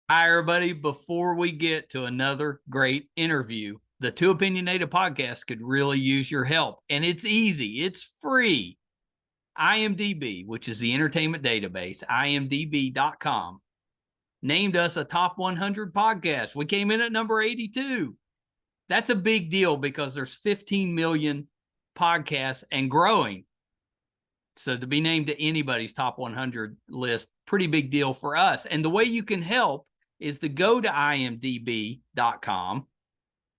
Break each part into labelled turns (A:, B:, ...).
A: Hi, everybody. Before we get to another great interview, the Two Opinionated podcast could really use your help. And it's easy, it's free. IMDb, which is the entertainment database, imdb.com, named us a top 100 podcast. We came in at number 82. That's a big deal because there's 15 million podcasts and growing. So to be named to anybody's top 100 list, pretty big deal for us. And the way you can help is to go to imdb.com,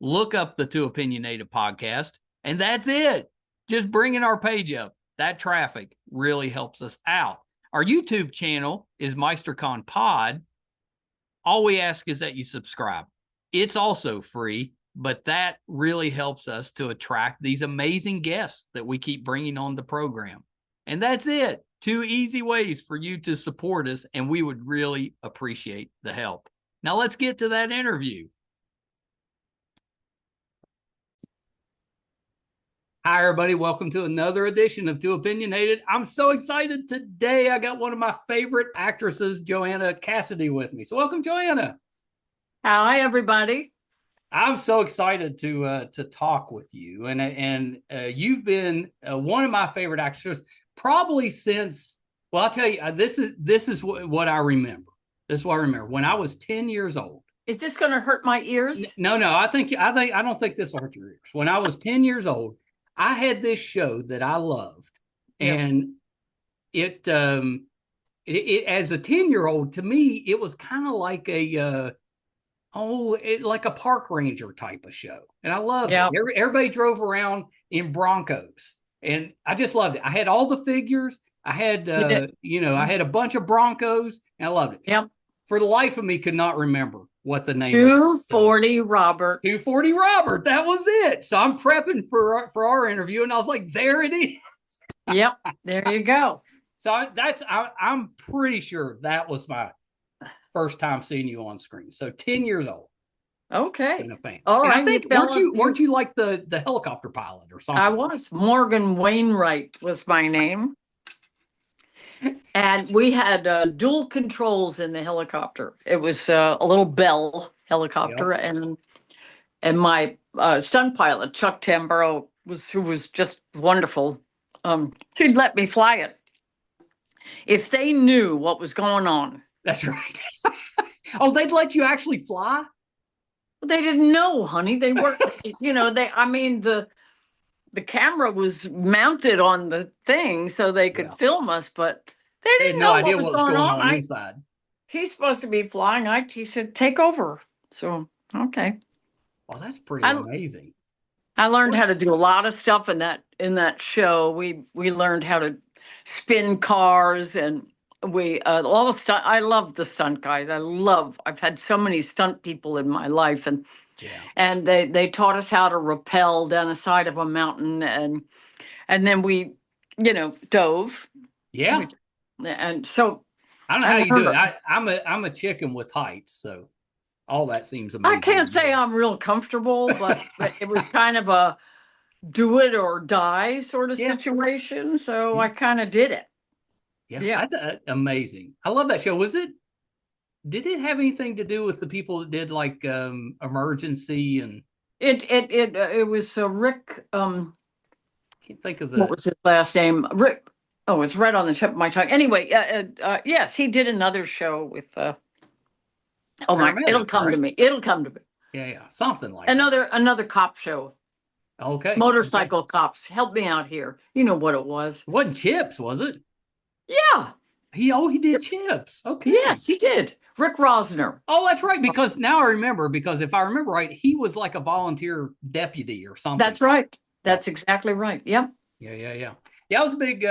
A: look up the Two Opinionated podcast, and that's it. Just bringing our page up. That traffic really helps us out. Our YouTube channel is MeisterCon Pod. All we ask is that you subscribe. It's also free, but that really helps us to attract these amazing guests that we keep bringing on the program. And that's it. Two easy ways for you to support us, and we would really appreciate the help. Now let's get to that interview. Hi, everybody. Welcome to another edition of Two Opinionated. I'm so excited today. I got one of my favorite actresses, Joanna Cassidy, with me. So welcome, Joanna.
B: Hi, everybody.
A: I'm so excited to talk with you, and you've been one of my favorite actresses probably since. Well, I'll tell you, this is what I remember. This is what I remember when I was 10 years old.
B: Is this going to hurt my ears?
A: No. I don't think this will hurt your ears. When I was 10 years old, I had this show that I loved, and it as a 10-year-old, to me, it was kind of like like a park ranger type of show. And I loved it. Everybody drove around in Broncos, and I just loved it. I had all the figures. I had, I had a bunch of Broncos, and I loved it.
B: Yep.
A: For the life of me, could not remember what the name
B: 240 Robert.
A: 240 Robert. That was it. So I'm prepping for our interview, and I was like, there it is.
B: Yep. There you go.
A: So I'm pretty sure that was my first time seeing you on screen. So 10 years old.
B: Okay.
A: Been a fan.
B: All right.
A: I think weren't you like the helicopter pilot or something?
B: I was. Morgan Wainwright was my name. And we had dual controls in the helicopter. It was a little Bell helicopter, and my stunt pilot Chuck Tamburo who was just wonderful. He'd let me fly it if they knew what was going on.
A: That's right. Oh, they'd let you actually fly?
B: They didn't know, honey. They weren't. The camera was mounted on the thing so they could film us, but they didn't know what was going on
A: inside.
B: He's supposed to be flying. He said, take over. So, okay.
A: Well, that's pretty amazing.
B: I learned how to do a lot of stuff in that show. We learned how to spin cars, and all the stunt. I love the stunt guys. I've had so many stunt people in my life, and they taught us how to rappel down the side of a mountain, and then we, dove.
A: Yeah.
B: And so
A: I don't know how you do it. I'm a chicken with heights, so all that seems amazing.
B: I can't say I'm real comfortable, but it was kind of a do it or die sort of situation. So I kind of did it.
A: Yeah. That's amazing. I love that show. Did it have anything to do with the people that did like Emergency and
B: it was Rick
A: can't think of
B: what was his last name? Rick. Oh, it's right on the tip of my tongue. Anyway, yes, he did another show with it'll come to me. It'll come to me.
A: Yeah. Something like
B: another cop show.
A: Okay.
B: Motorcycle cops. Help me out here. You know what it was.
A: It wasn't Chips, was it?
B: Yeah.
A: He did Chips. Okay.
B: Yes, he did. Rick Rosner.
A: Oh, that's right. Because now I remember, because if I remember right, he was like a volunteer deputy or something.
B: That's right. That's exactly right. Yep.
A: Yeah. I was a big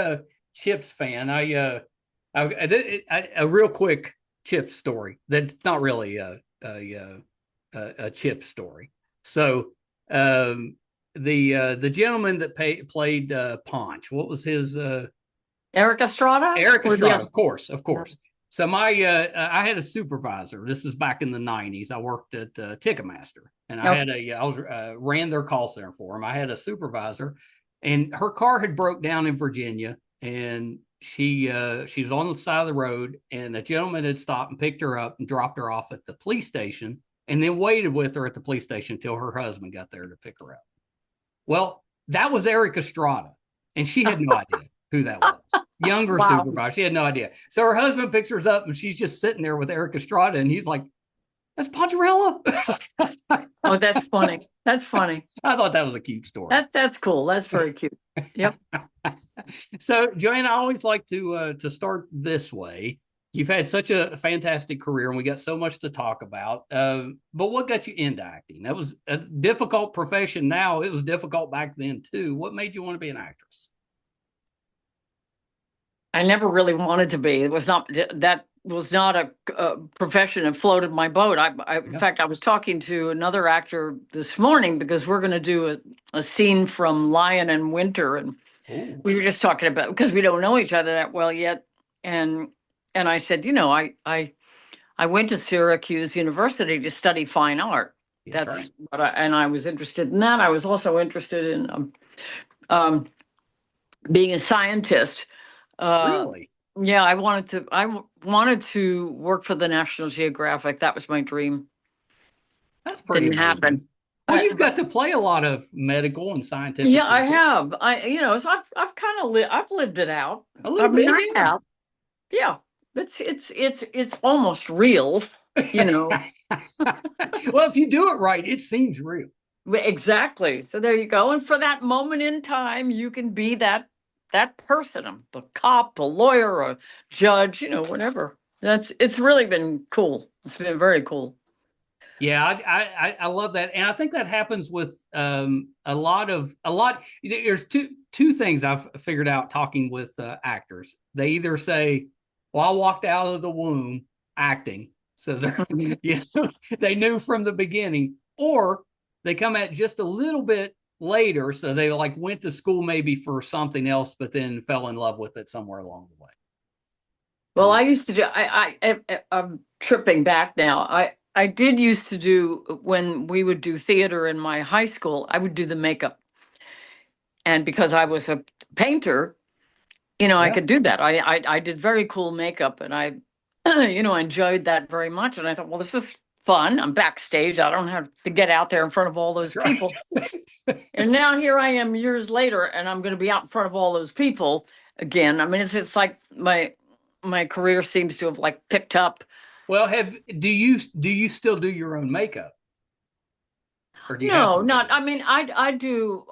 A: Chips fan. A real quick Chips story. That's not really a Chips story. So the gentleman that played Ponch, what was his
B: Eric Estrada?
A: Of course. So I had a supervisor. This is back in the 90s. I worked at Ticketmaster, and I ran their call center for him. I had a supervisor, and her car had broke down in Virginia, and she was on the side of the road, and a gentleman had stopped and picked her up and dropped her off at the police station, and then waited with her at the police station until her husband got there to pick her up. Well, that was Eric Estrada, and she had no idea who that was. Younger
B: Wow.
A: supervisor, she had no idea. So her husband picks her up, and she's just sitting there with Eric Estrada, and he's like, "That's Poncherella."
B: Oh, that's funny. That's funny.
A: I thought that was a cute story.
B: That's cool. That's very cute. Yep.
A: So, Joanna, I always like to start this way. You've had such a fantastic career, and we got so much to talk about. But what got you into acting? That was a difficult profession now. It was difficult back then, too. What made you want to be an actress?
B: I never really wanted to be. It was not that was not a profession that floated my boat. In fact, I was talking to another actor this morning because we're going to do a scene from Lion in Winter, and
A: Ooh.
B: we were just talking about, because we don't know each other that well yet, and I said, I went to Syracuse University to study fine art. That's
A: right.
B: what I was interested in that. I was also interested in being a scientist.
A: Really?
B: Yeah, I wanted to work for the National Geographic. That was my dream.
A: That's pretty
B: Didn't
A: amazing.
B: happen.
A: Well, you've got to play a lot of medical and scientific.
B: Yeah, I
A: people.
B: have. So I've kind of I've lived it out.
A: A little bit,
B: I have. Yeah, it's almost real.
A: Well, if you do it right, it seems real.
B: Exactly. So there you go. And for that moment in time, you can be that person, the cop, a lawyer, a judge, whatever. It's really been cool. It's been very cool.
A: Yeah, I love that, and I think that happens with a lot. There's two things I've figured out talking with actors. They either say, "Well, I walked out of the womb acting," so they're they knew from the beginning, or they come at just a little bit later, so they like went to school maybe for something else, but then fell in love with it somewhere along the way.
B: Well, I used to do. I'm tripping back now. I did used to do, when we would do theater in my high school, I would do the makeup. And because I was a painter, I could do that. I did very cool makeup, and I, enjoyed that very much. And I thought, well, this is fun. I'm backstage. I don't have to get out there in front of all those people. And now here I am years later, and I'm going to be out in front of all those people again. I mean, it's like my career seems to have like picked up.
A: Well, do you still do your own makeup? Or do you
B: No, not. I mean, I do,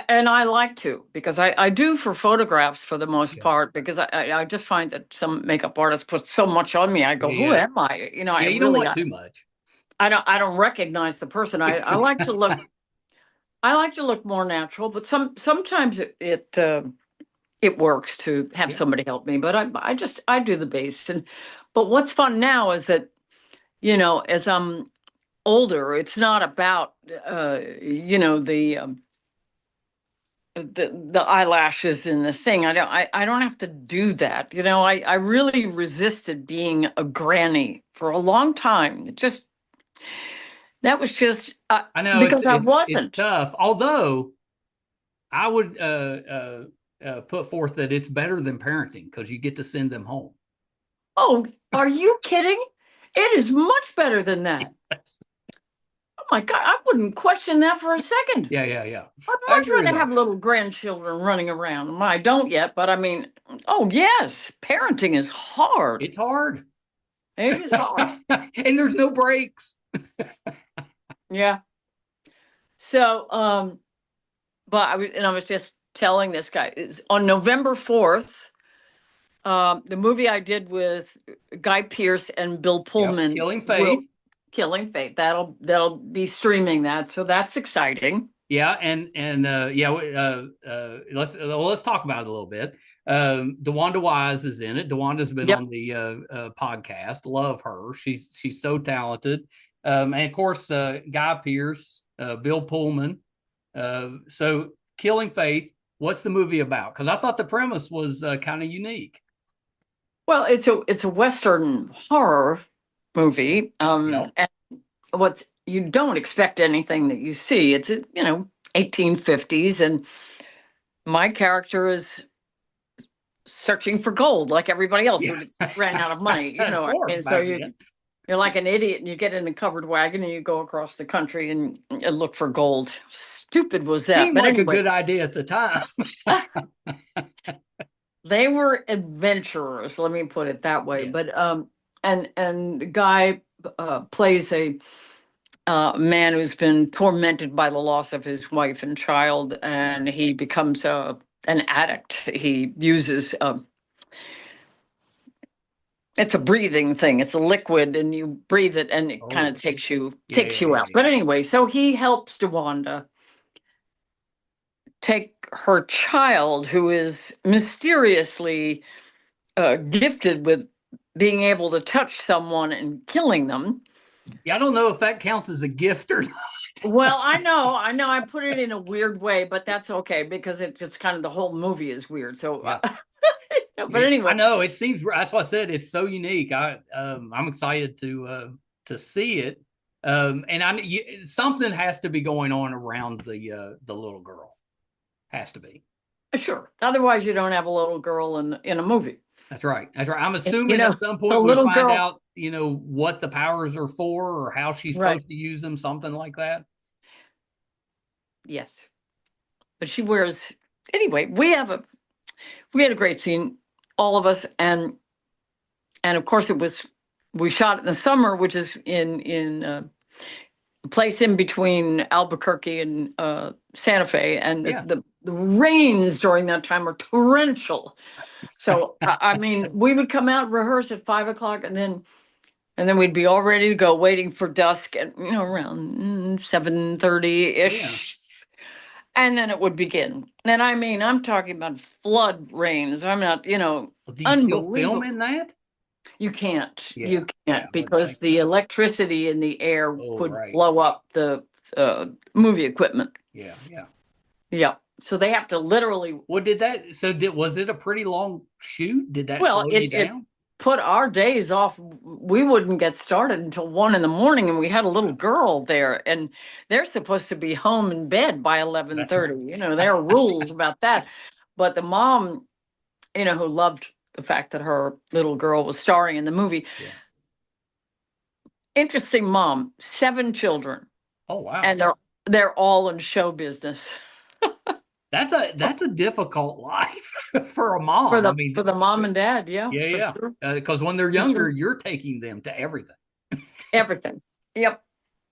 B: and I like to, because I do for photographs for the most part, because I just find that some makeup artists put so much on me. I go, who am I?
A: You
B: I
A: don't want too much.
B: I don't recognize the person. I like to look. I like to look more natural, but sometimes it works to have somebody help me. But I do the base. But what's fun now is that, as I'm older, it's not about the eyelashes and the thing. I don't have to do that. I really resisted being a granny for a long time. That was just
A: I know,
B: because I wasn't.
A: It's tough. Although I would put forth that it's better than parenting, because you get to send them home.
B: Oh, are you kidding? It is much better than that. Oh my God, I wouldn't question that for a second.
A: Yeah.
B: I'd much rather have little grandchildren running around. I don't yet, but I mean, oh yes, parenting is hard.
A: It's hard.
B: It is hard.
A: And there's no breaks.
B: Yeah. So, but I was just telling this guy, is on November 4th, the movie I did with Guy Pearce and Bill Pullman, Killing Faith. That'll be streaming that, so that's exciting.
A: Yeah, let's talk about it a little bit. DeWanda Wise is in it. DeWanda's been on the podcast. Love her. She's so talented. And of course, Guy Pearce, Bill Pullman. So Killing Faith, what's the movie about? Because I thought the premise was kind of unique.
B: Well, it's a Western horror movie. And you don't expect anything that you see. It's 1850s, and my character is searching for gold like everybody else who
A: Yeah.
B: ran out of money,
A: Of course,
B: and so
A: back then.
B: you're like an idiot and you get in a covered wagon and you go across the country and look for gold. Stupid was that.
A: Seemed
B: But
A: like a
B: anyway,
A: good idea at the time.
B: they were adventurers, let me put it that way.
A: Yes.
B: But and Guy plays a man who's been tormented by the loss of his wife and child, and he becomes an addict. He uses it's a breathing thing. It's a liquid, and you breathe it, and it kind
A: Oh,
B: of takes you
A: yeah, yeah,
B: out.
A: yeah.
B: But anyway, so he helps Dewanda take her child, who is mysteriously gifted with being able to touch someone and killing them.
A: Yeah, I don't know if that counts as a gift or not.
B: Well, I know, I put it in a weird way, but that's okay because it's kind of the whole movie is weird. So,
A: Yeah.
B: but anyway,
A: I know it seems. That's why I said it's so unique. I'm excited to see it. Something has to be going on around the little girl. Has to be.
B: sure. Otherwise, you don't have a little girl in a movie.
A: That's right. That's right. I'm
B: You
A: assuming
B: know,
A: at some
B: the
A: point we
B: little
A: find
B: girl,
A: out, what the powers are for or how she's
B: right?
A: supposed to use them, something like that.
B: Yes, but she wears. Anyway, we had a great scene, all of us, and of course we shot in the summer, which is in a place in between Albuquerque and Santa Fe, and
A: Yeah.
B: the rains during that time are torrential. So I mean, we would come out and rehearse at 5 o'clock, and then we'd be all ready to go, waiting for dusk, and around 7:30
A: Yeah.
B: ish. And then it would begin. And I mean, I'm talking about flood rains. I'm not,
A: Do you still film
B: unbelievable.
A: in that?
B: You can't.
A: Yeah.
B: You
A: Yeah.
B: can't
A: Let's
B: because
A: think.
B: the electricity in the air
A: Oh,
B: would
A: right.
B: blow up the movie equipment.
A: Yeah. Yeah.
B: Yeah. So they have to literally.
A: What was it a pretty long shoot? Did that
B: Well,
A: slow you
B: it
A: down?
B: put our days off. We wouldn't get started until 1 in the morning, and we had a little girl there, and they're supposed to be home in bed by
A: That's right.
B: 11:30. There are rules about that. But the mom, who loved the fact that her little girl was starring in the movie.
A: Yeah.
B: Interesting mom, 7 children,
A: Oh, wow.
B: and they're all in show business.
A: That's a difficult life for a
B: For
A: mom. I
B: the
A: mean,
B: for the mom and dad, yeah,
A: yeah,
B: for
A: yeah.
B: sure.
A: Because when they're
B: For
A: younger,
B: sure.
A: you're taking them to everything.
B: Everything. Yep.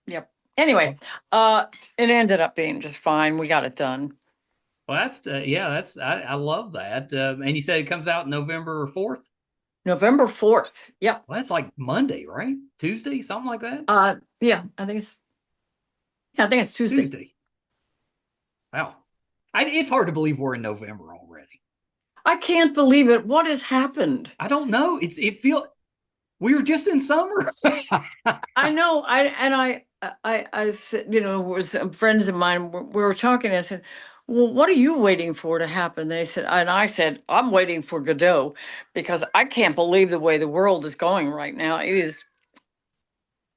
B: Yep. Anyway, it ended up being just fine. We got it done.
A: Well, I love that. And you said it comes out November 4th.
B: November 4th. Yep.
A: Well, that's like Monday, right? Tuesday, something like that.
B: Yeah, I think it's Tuesday.
A: Tuesday. Wow. It's hard to believe we're in November already.
B: I can't believe it. What has happened?
A: I don't know. We were just in summer.
B: I know. I said, was some friends of mine. We were talking. I said, "Well, what are you waiting for to happen?" They said, and I said, "I'm waiting for Godot, because I can't believe the way the world is going right now. It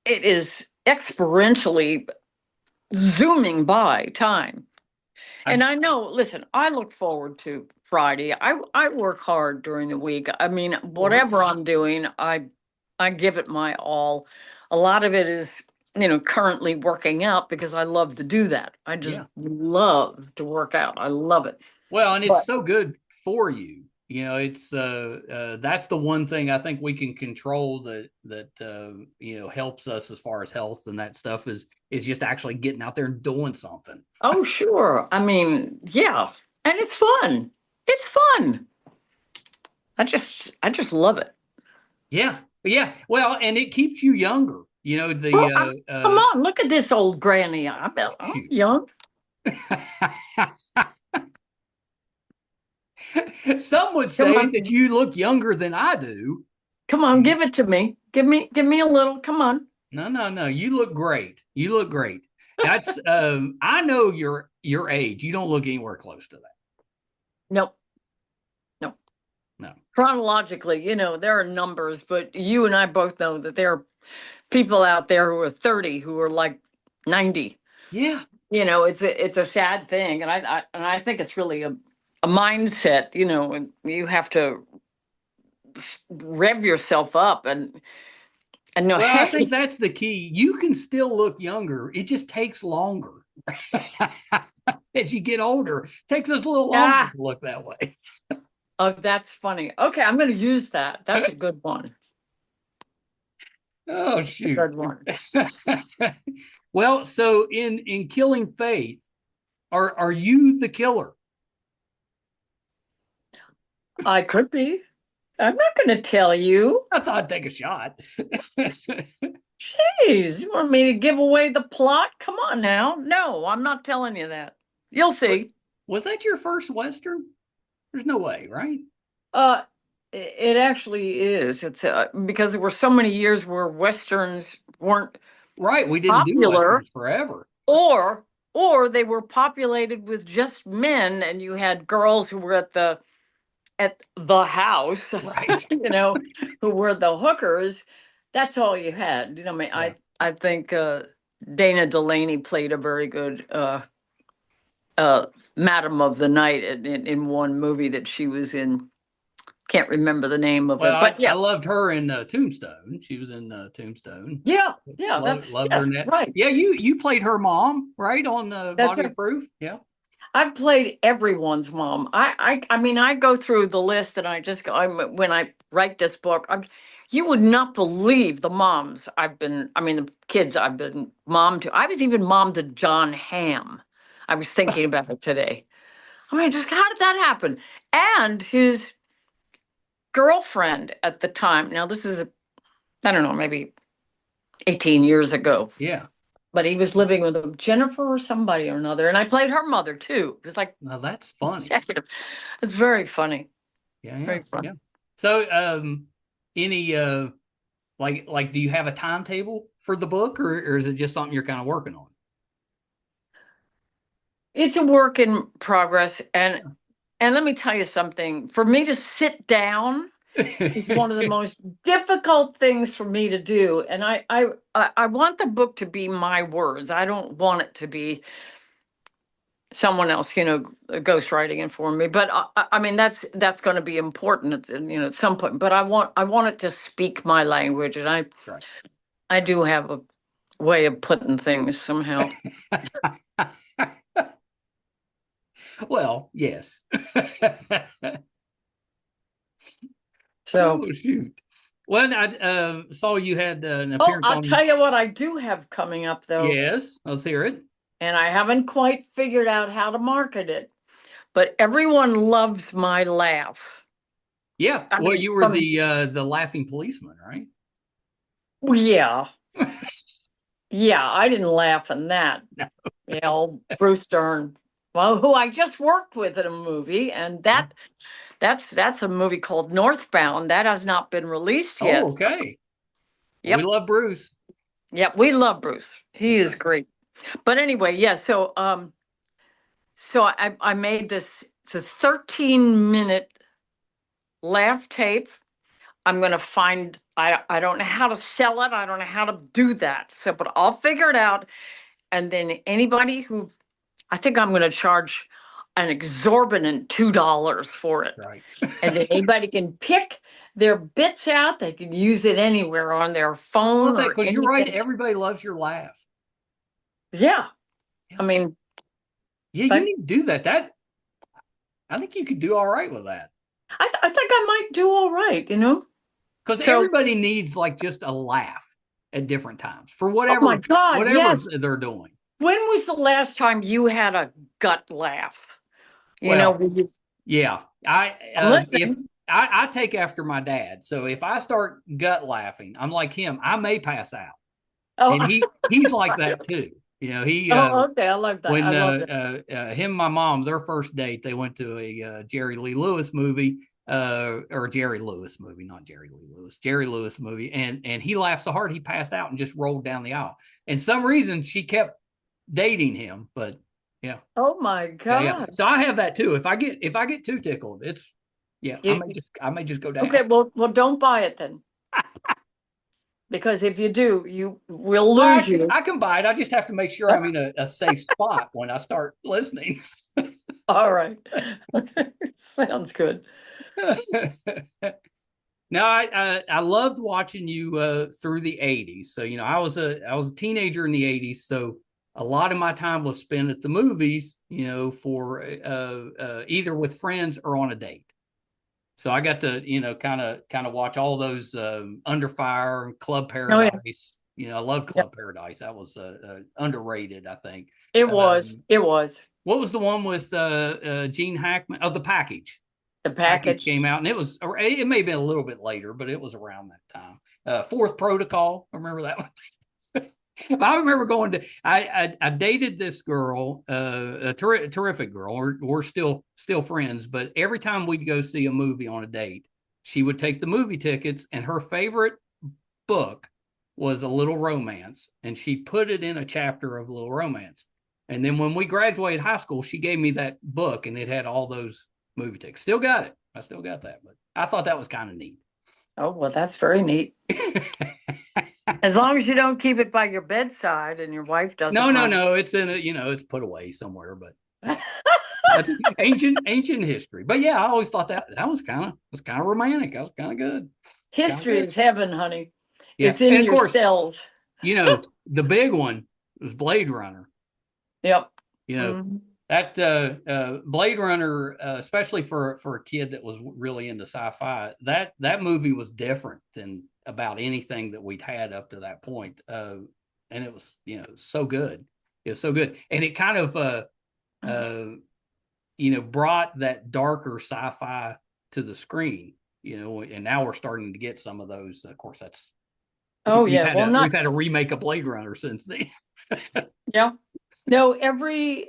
B: is exponentially zooming by time." And I know. Listen, I look forward to Friday. I work hard during the week. I mean, whatever I'm doing, I give it my all. A lot of it is, currently working out because I love to do that. I just
A: Yeah.
B: love to work out. I love it.
A: Well, and it's
B: But
A: so good for you. It's that's the one thing I think we can control that helps us as far as health and that stuff is just actually getting out there and doing something.
B: oh, sure. I mean, yeah, and it's fun. It's fun. I just love it.
A: Yeah, yeah. Well, and it keeps you younger.
B: Well, come on, look at this old granny. I bet I'm young.
A: Some would say that you look younger than I do.
B: Come on, give it to me. Give me a little. Come on.
A: No. You look great. You look great. That's I know your age. You don't look anywhere close to that.
B: Nope.
A: No.
B: Chronologically, there are numbers, but you and I both know that there are people out there who are 30 who are like 90.
A: Yeah.
B: It's a sad thing, and I think it's really a mindset, and you have to rev yourself up and know,
A: Well, I
B: hey,
A: think that's the key. You can still look younger. It just takes longer. As you get older, it takes us a little longer
B: ah,
A: to look that way.
B: oh, that's funny. Okay, I'm going to use that. That's a good one.
A: Oh
B: A
A: shoot.
B: good one.
A: Well, so in Killing Faith, are you the killer?
B: I could be. I'm not going to tell you.
A: I thought I'd take a shot.
B: Jeez, you want me to give away the plot? Come on now. No, I'm not telling you that. You'll see.
A: Was that your first Western? There's no way, right?
B: Uh, it actually is. It's because there were so many years where westerns weren't
A: Right. We didn't do
B: popular,
A: Westerns forever.
B: or or they were populated with just men, and you had girls who were at the house,
A: Right.
B: who were the hookers. That's all you had. I mean,
A: Yeah.
B: I think Dana Delaney played a very good Madam of the Night in one movie that she was in. Can't remember the name of
A: Well,
B: it, but
A: I
B: yes.
A: loved her in Tombstone. She was in Tombstone.
B: Yeah, yeah,
A: Loved her in
B: yes,
A: that.
B: right.
A: Yeah, you played her mom, right, on
B: That's
A: Body
B: right.
A: of Proof. Yeah.
B: I've played everyone's mom. I mean, I go through the list and I just go, when I write this book, you would not believe the moms I mean, the kids I've been mom to. I was even mom to John Hamm. I was thinking about it today. I mean, just how did that happen? And his girlfriend at the time, now this is, I don't know, maybe 18 years ago,
A: Yeah.
B: but he was living with a Jennifer or somebody or another. And I played her mother too. It was like
A: Now that's funny.
B: consecutive. It's very funny.
A: Yeah, yeah,
B: Very fun.
A: yeah. So, any like, do you have a timetable for the book, or is it just something you're kind of working on?
B: It's a work in progress. And let me tell you something. For me to sit down is one of the most difficult things for me to do. And I want the book to be my words. I don't want it to be someone else, ghostwriting it for me. But I mean, that's going to be important at some point. But I want it to speak my language, and
A: Right.
B: I do have a way of putting things somehow.
A: Well, yes.
B: So,
A: Oh shoot. Well, I saw you had an
B: oh,
A: appearance
B: I'll
A: on.
B: tell you what I do have coming up though,
A: Yes, let's hear it.
B: and I haven't quite figured out how to market it, but everyone loves my laugh.
A: Yeah.
B: I
A: Well,
B: mean,
A: you were the laughing policeman, right?
B: yeah, yeah, I didn't laugh in that.
A: No.
B: Old Bruce Dern, well, who I just worked with in a movie, and that's a movie called Northbound that has not been released
A: Oh,
B: yet.
A: okay. Well, we
B: Yep,
A: love Bruce.
B: yep, we love Bruce. He
A: That's
B: is
A: right.
B: great. But anyway, yeah. So I made this. It's a 13-minute laugh tape. I'm gonna find. I don't know how to sell it. I don't know how to do that. So, but I'll figure it out. And then anybody who, I think I'm gonna charge an exorbitant $2 for it.
A: Right.
B: And then anybody can pick their bits out. They can use it anywhere on their
A: I love
B: phone
A: that
B: or
A: because you're right.
B: anything.
A: Everybody loves your laugh.
B: Yeah,
A: Yeah.
B: I mean,
A: Yeah, you
B: but
A: need to do that. I think you could do all right with that.
B: I think I might do all right.
A: Because
B: So,
A: everybody needs like just a laugh at different times for
B: oh my God,
A: whatever
B: yes.
A: they're doing.
B: When was the last time you had a gut laugh?
A: Well,
B: When you,
A: yeah,
B: I'm
A: if
B: listening.
A: I take after my dad, so if I start gut laughing, I'm like him. I may pass out,
B: Oh,
A: and he's like that too. He
B: oh, okay. I love that. I
A: when
B: love it.
A: him and my mom, their first date, they went to a Jerry Lee Lewis movie, or Jerry Lewis movie, not Jerry Lee Lewis, Jerry Lewis movie, and he laughed so hard he passed out and just rolled down the aisle. And some reason she kept dating him, but yeah,
B: Oh my
A: yeah, yeah.
B: God.
A: So I have that too. If I get too tickled, it's yeah,
B: You,
A: I may just go down.
B: okay, well, don't buy it then. Because if you do, you will
A: Well,
B: lose you.
A: I can buy it. I just have to make sure I'm in a safe spot when I start listening.
B: All right. Okay. Sounds good.
A: No, I loved watching you through the '80s. So I was a teenager in the '80s. So a lot of my time was spent at the movies. For either with friends or on a date. So I got to kind of watch all those Under Fire and Club
B: Oh yeah.
A: Paradise. I love
B: Yeah.
A: Club Paradise. That was underrated, I think.
B: It was. It was.
A: What was the one with Gene Hackman? Oh, The Package.
B: The
A: Package
B: package.
A: came out, and it may have been a little bit later, but it was around that time. Fourth Protocol. I remember that one. I remember going to. I dated this girl, a terrific girl. We're still friends, but every time we'd go see a movie on a date, she would take the movie tickets, and her favorite book was A Little Romance, and she put it in a chapter of Little Romance. And then when we graduated high school, she gave me that book, and it had all those movie tickets. Still got it. I still got that, but I thought that was kind of neat.
B: Oh, well, that's very neat. As long as you don't keep it by your bedside and your wife doesn't.
A: No. It's in it's put away somewhere, but ancient history. But yeah, I always thought that was kind of romantic. That was kind of good.
B: History is heaven, honey.
A: Yeah.
B: It's in
A: and of
B: your
A: course,
B: cells.
A: The big one was Blade Runner.
B: Yep.
A: That Blade Runner, especially for a kid that was really into sci-fi, that movie was different than about anything that we'd had up to that point. And it was, so good. It was so good. And it kind of, brought that darker sci-fi to the screen, and now we're starting to get some of those. Of course, that's.
B: Oh, yeah.
A: We've had a remake of Blade Runner since then.
B: Yeah. No, every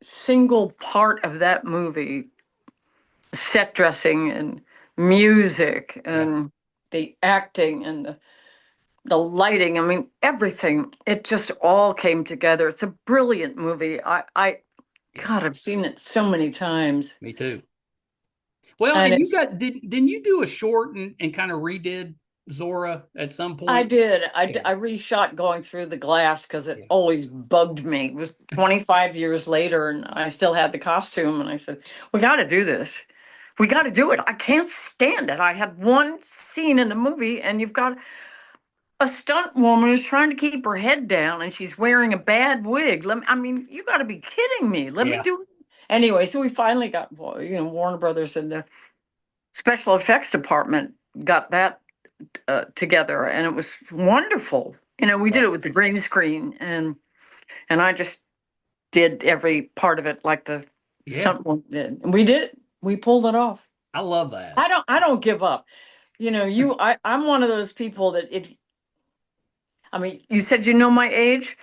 B: single part of that movie, set dressing and music and the acting and the lighting, I mean, everything, it just all came together. It's a brilliant movie. God, I've seen it so many times.
A: Me too. Well, and you didn't you do a short and kind of redid Zora at some point?
B: I did. I reshot Going Through the Glass because it always bugged me. It was 25 years later and I still had the costume, and I said, we got to do this. We got to do it. I can't stand it. I had one scene in the movie and you've got a stunt woman who's trying to keep her head down and she's wearing a bad wig. You got to be kidding me. Let me do it. Anyway, so we finally got, Warner Brothers and the special effects department got that together, and it was wonderful. We did it with the green screen, and I just did every part of it like the someone did. And we did it. We pulled it off.
A: I love that.
B: I don't give up. I'm one of those people that you said my age.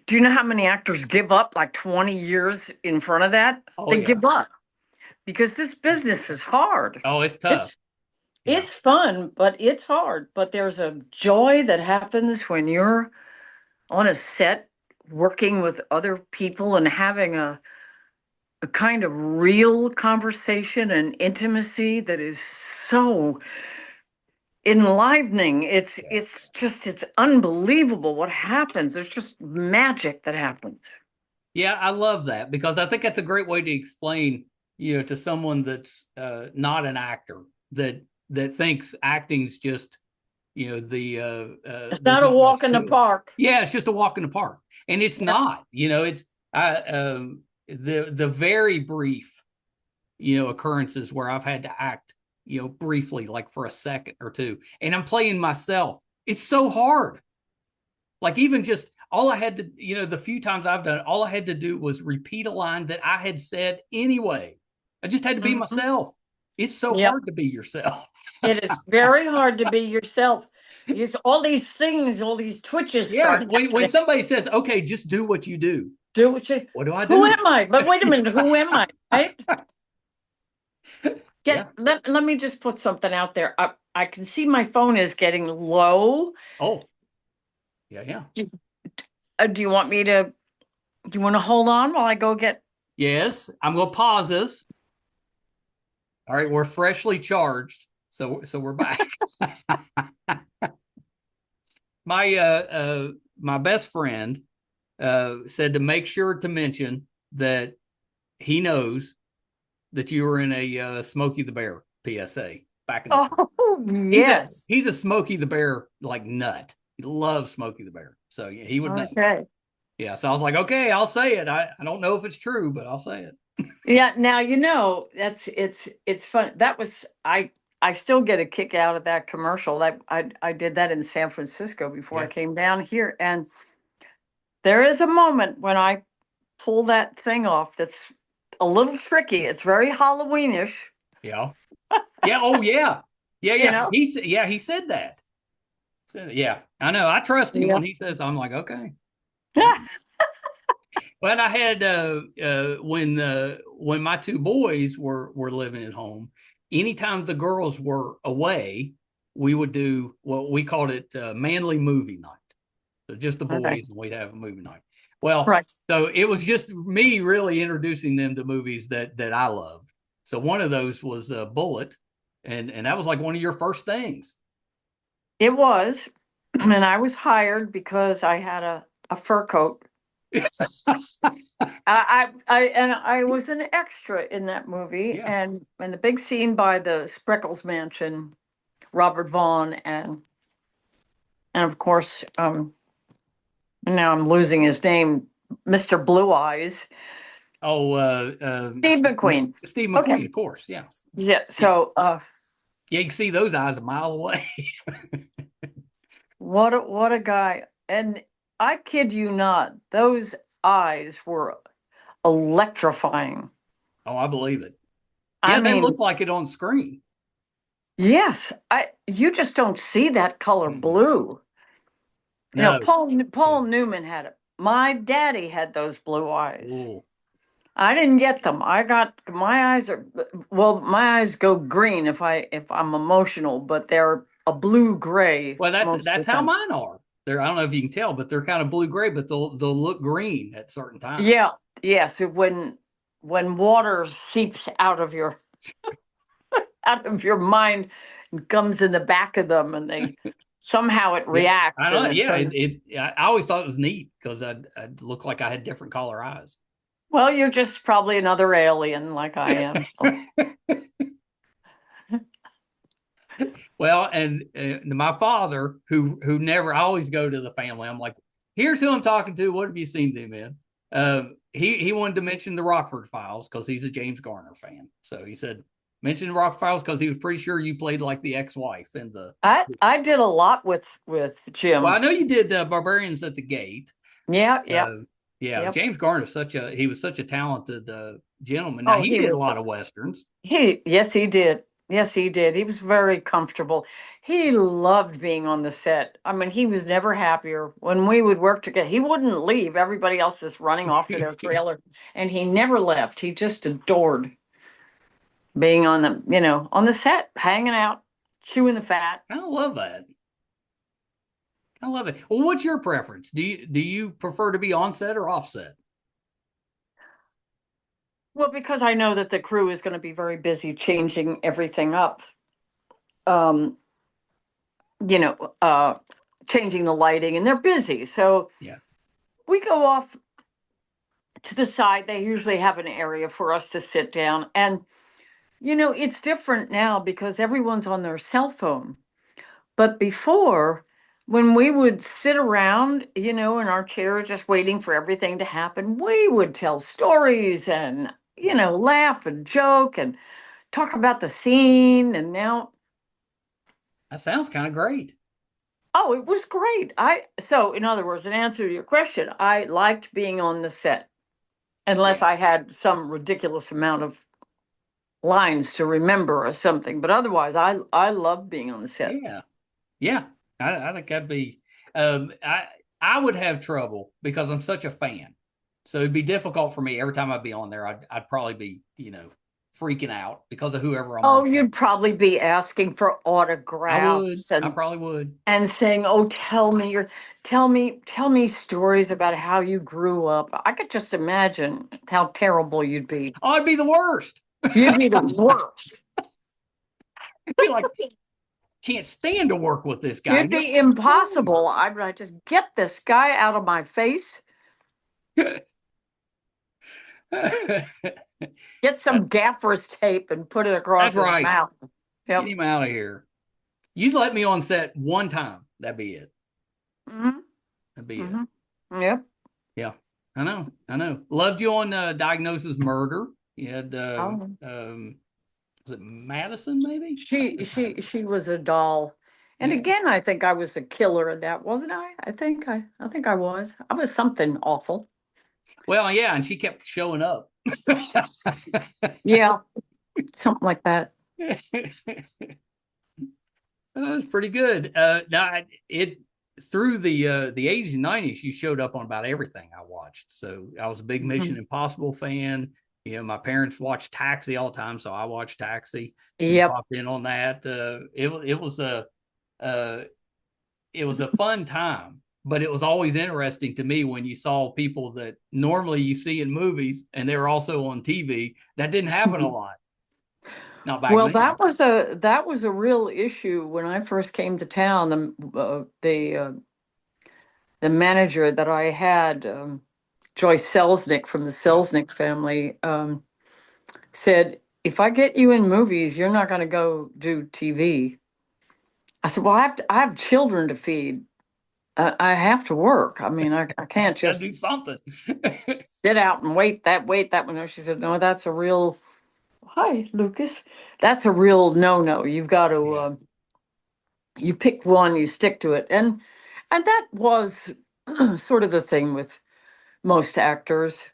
B: Do you know how many actors give up like 20 years in front of that? They give up because this business is hard.
A: Oh, it's tough.
B: It's fun, but it's hard. But there's a joy that happens when you're on a set working with other people and having a kind of real conversation and intimacy that is so enlivening. It's unbelievable what happens. There's just magic that happens.
A: Yeah, I love that because I think that's a great way to explain, to someone that's not an actor that thinks acting's just,
B: it's not a walk in the park.
A: Yeah, it's just a walk in the park, and it's not. It's the very brief, occurrences where I've had to act, briefly, like for a second or two, and I'm playing myself. It's so hard. Like even just all I had to, the few times I've done it, all I had to do was repeat a line that I had said anyway. I just had to be myself. It's so hard to be yourself.
B: It is very hard to be yourself. Because all these things, all these twitches.
A: Yeah, when somebody says, "Okay, just do what you do."
B: Do what you.
A: What do I do?
B: Who am I? But wait a minute, who am I? Right? Let me just put something out there. I can see my phone is getting low.
A: Oh, yeah.
B: Do you want me to? Do you want to hold on while I go get?
A: Yes, I'm going to pause this. All right, we're freshly charged, so we're back. My best friend said to make sure to mention that he knows that you were in a Smokey the Bear PSA back in the
B: Oh, yes.
A: He's a Smokey the Bear like nut. He loves Smokey the Bear. So yeah, he would know.
B: Okay.
A: Yeah. So I was like, okay, I'll say it. I don't know if it's true, but I'll say it.
B: Yeah, now it's fun. That was I still get a kick out of that commercial. That I did that in San Francisco before I came down here, and there is a moment when I pull that thing off that's a little tricky. It's very Halloweenish.
A: Yeah. Yeah. Oh yeah. Yeah.
B: You
A: Yeah.
B: know?
A: He said that. Yeah. I know. I trust him when
B: Yes.
A: he says, I'm like, okay. But I had when my two boys were living at home, anytime the girls were away, we would do what we called it manly movie night. So just the boys,
B: Okay.
A: and we'd have a movie night. Well,
B: Right.
A: so it was just me really introducing them to movies that I loved. So one of those was Bullitt, and that was like one of your first things.
B: It was, and I was hired because I had a fur coat. I was an extra in that movie,
A: Yeah.
B: and the big scene by the Spreckles Mansion, Robert Vaughn, and of course, now I'm losing his name, Mr. Blue Eyes,
A: Oh,
B: Steve McQueen.
A: Steve
B: Okay.
A: McQueen, of course. Yeah.
B: Yeah. So,
A: Yeah, you can see those eyes a mile away.
B: what a guy! And I kid you not, those eyes were electrifying.
A: Oh, I believe it.
B: I
A: Yeah, they
B: mean,
A: look like it on screen.
B: yes, you just don't see that color blue. You know,
A: No.
B: Paul Newman had it. My daddy had those blue eyes.
A: Ooh.
B: I didn't get them. I got my eyes are well, my eyes go green if I'm emotional, but they're a blue gray
A: Well,
B: most of
A: that's
B: the
A: how
B: time.
A: mine are. I don't know if you can tell, but they're kind of blue gray, but they'll look green at certain times.
B: Yeah, yes. When water seeps out of your mind and comes in the back of them, and they somehow it reacts.
A: I don't know.
B: And
A: Yeah, I always thought it was neat because I'd look like I had different color eyes.
B: well, you're just probably another alien like I am. So.
A: Well, and my father, who never, I always go to the family. I'm like, here's who I'm talking to. What have you seen them in? He wanted to mention the Rockford Files because he's a James Garner fan. So he said, mention the Rockford Files because he was pretty sure you played like the ex-wife in the.
B: I did a lot with Jim.
A: Well, I know you did Barbarians at the Gate.
B: Yeah.
A: Yeah.
B: Yep.
A: James Garner he was such a talented gentleman. Now he did a lot of westerns.
B: Yes, he did. Yes, he did. He was very comfortable. He loved being on the set. I mean, he was never happier when we would work together. He wouldn't leave. Everybody else is running off to their trailer, and he never left. He just adored being on the set, hanging out, chewing the fat.
A: I love that. I love it. Well, what's your preference? Do you prefer to be on set or off set?
B: Well, because I know that the crew is going to be very busy changing everything up. Um, changing the lighting, and they're busy. So
A: yeah,
B: we go off to the side. They usually have an area for us to sit down. And, it's different now because everyone's on their cell phone. But before, when we would sit around, in our chairs just waiting for everything to happen, we would tell stories and, laugh and joke and talk about the scene. And now,
A: that sounds kind of great.
B: oh, it was great. So in other words, in answer to your question, I liked being on the set, unless I had some ridiculous amount of lines to remember or something. But otherwise, I love being on the set.
A: Yeah. I think that'd be. I would have trouble because I'm such a fan, so it'd be difficult for me every time I'd be on there. I'd probably be freaking out because of whoever I'm.
B: Oh, you'd probably be asking for autographs.
A: I probably would.
B: And saying, "Oh, tell me stories about how you grew up." I could just imagine how terrible you'd be.
A: Oh, I'd be the worst.
B: You'd be the worst.
A: I'd be like, can't stand to work with this guy.
B: It'd be impossible. I'd just get this guy out of my face. Get some gaffer's tape and put it across
A: That's
B: his
A: right.
B: mouth.
A: Get
B: Yep.
A: him out of here. You'd let me on set one time. That'd be it.
B: Mm-hmm.
A: That'd be it.
B: Mm-hmm. Yep.
A: Yeah. I know. I know. Loved you on Diagnosis Murder. You had
B: Oh.
A: was it Madison maybe?
B: She was a doll. And
A: Yeah.
B: again, I think I was a killer in that, wasn't I? I think I was. I was something awful.
A: Well, yeah, and she kept showing up.
B: Yeah, something like that.
A: That was pretty good. Now it through the 80s and 90s, you showed up on about everything I watched. So I was a big Mission
B: Mhm.
A: Impossible fan. You know, my parents watched Taxi all the time, so I watched Taxi. You
B: Yep.
A: popped in on that. Uh, it was a fun time, but it was always interesting to me when you saw people that normally you see in movies and they were also on TV. That didn't happen a
B: Mhm.
A: lot. Not back
B: Well,
A: then.
B: that was a real issue when I first came to town. The manager that I had, Joyce Selznick from the
A: Yeah.
B: Selznick family, said, "If I get you in movies, you're not going to go do TV." I said, "Well, I have children to feed. I have to work. I mean, I can't
A: Gotta
B: just
A: do something.
B: sit out and wait that one." No, she said, "No, that's a real, hi, Lucas. That's a real no-no. You've got to,
A: Yeah.
B: you pick one, you stick to it." And that was sort of the thing with most actors.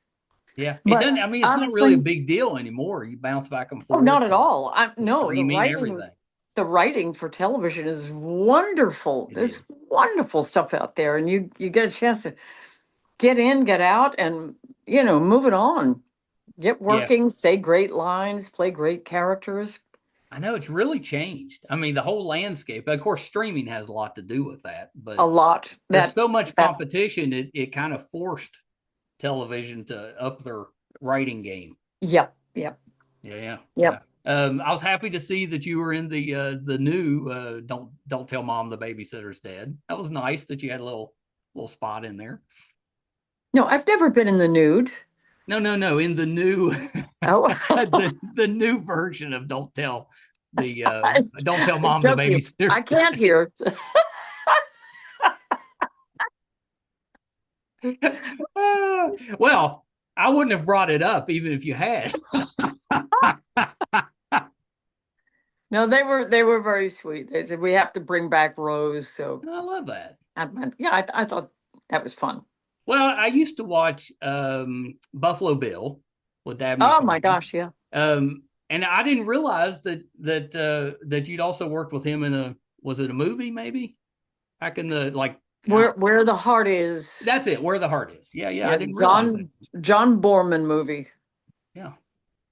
A: Yeah. It
B: But
A: doesn't, I mean, it's not really a
B: honestly,
A: big deal anymore. You bounce back and
B: oh,
A: forth,
B: not at all. I
A: the
B: no,
A: streaming, everything.
B: the writing for television is wonderful.
A: It
B: There's
A: is.
B: wonderful stuff out there, and you get a chance to get in, get out, and move it on. Get
A: Yeah.
B: working, say great lines, play great characters.
A: I know it's really changed. I mean, the whole landscape, of course, streaming has a lot to do with that,
B: A
A: but
B: lot
A: there's
B: that
A: so much
B: that
A: competition, it kind of forced television to up their writing game.
B: Yep, yep,
A: Yeah, yeah.
B: yep.
A: I was happy to see that you were in the new don't tell mom the babysitter's dead. That was nice that you had a little spot in there.
B: No, I've never been in the nude.
A: No, no, no. In the new
B: Oh,
A: the new version of don't tell
B: it's
A: mom the
B: okay. I
A: babysitter's
B: can't hear.
A: dead. Well, I wouldn't have brought it up even if you had.
B: No, they were very sweet. They said we have to bring back Rose, so
A: I love that.
B: yeah, I thought that was fun.
A: Well, I used to watch Buffalo Bill with Dabney
B: Oh my
A: Coleman.
B: gosh, yeah.
A: And I didn't realize that you'd also worked with him in was it a movie maybe back in the like
B: Where the heart is.
A: that's it, Where the Heart Is. Yeah, yeah, I
B: Yeah,
A: didn't realize that.
B: John Borman movie.
A: Yeah,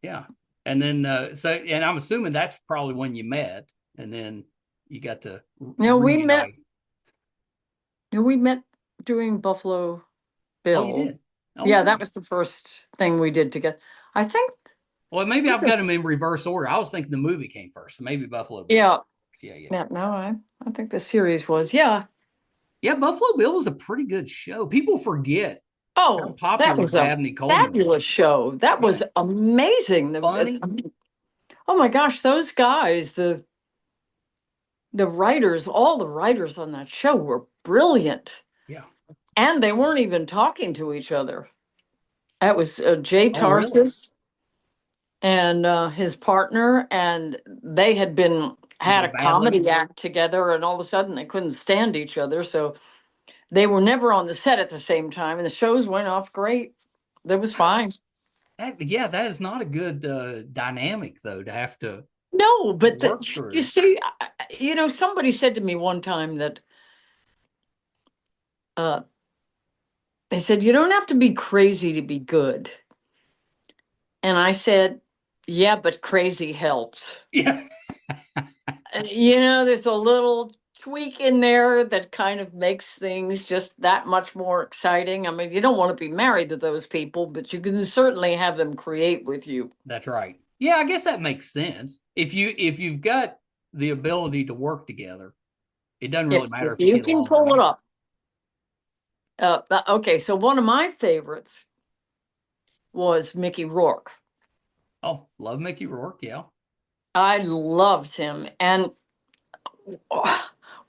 A: yeah. And then and I'm assuming that's probably when you met, and then you got to
B: No, we met.
A: reunite.
B: No, we met doing Buffalo
A: Oh, you
B: Bill.
A: did.
B: Yeah, that
A: Okay.
B: was the first thing we did together. I think
A: Well, maybe
B: it
A: I've got them
B: was.
A: in reverse order. I was thinking the movie came first, so maybe Buffalo Bill.
B: Yeah,
A: Yeah, yeah.
B: yeah. No, I think the series was. Yeah.
A: Yeah, Buffalo Bill was a pretty good show. People forget how
B: Oh, that
A: popular
B: was a
A: Dabney Coleman was.
B: fabulous show. That
A: Yeah,
B: was amazing.
A: funny.
B: Oh my gosh, those guys, the writers, all the writers on that show were brilliant,
A: Yeah.
B: and they weren't even talking to each other. That was Jay
A: Oh, really?
B: Tarsis and his partner, and they had
A: Were
B: had
A: they
B: a
A: battling?
B: comedy act together, and all of a sudden they couldn't stand each other, so they were never on the set at the same time, and the shows went off great. That was fine.
A: Yeah, that is not a good dynamic though to have to
B: No, but
A: work
B: you
A: through.
B: see, somebody said to me one time that uh, they said you don't have to be crazy to be good, and I said, yeah, but crazy helps.
A: Yeah.
B: There's a little tweak in there that kind of makes things just that much more exciting. I mean, you don't want to be married to those people, but you can certainly have them create with you.
A: That's right. Yeah, I guess that makes sense. If you've got the ability to work together, it doesn't really
B: If
A: matter if you
B: you
A: get
B: can
A: along or
B: pull it
A: not.
B: up. Okay, so one of my favorites was Mickey Rourke.
A: Oh, love Mickey Rourke. Yeah.
B: I loved him. And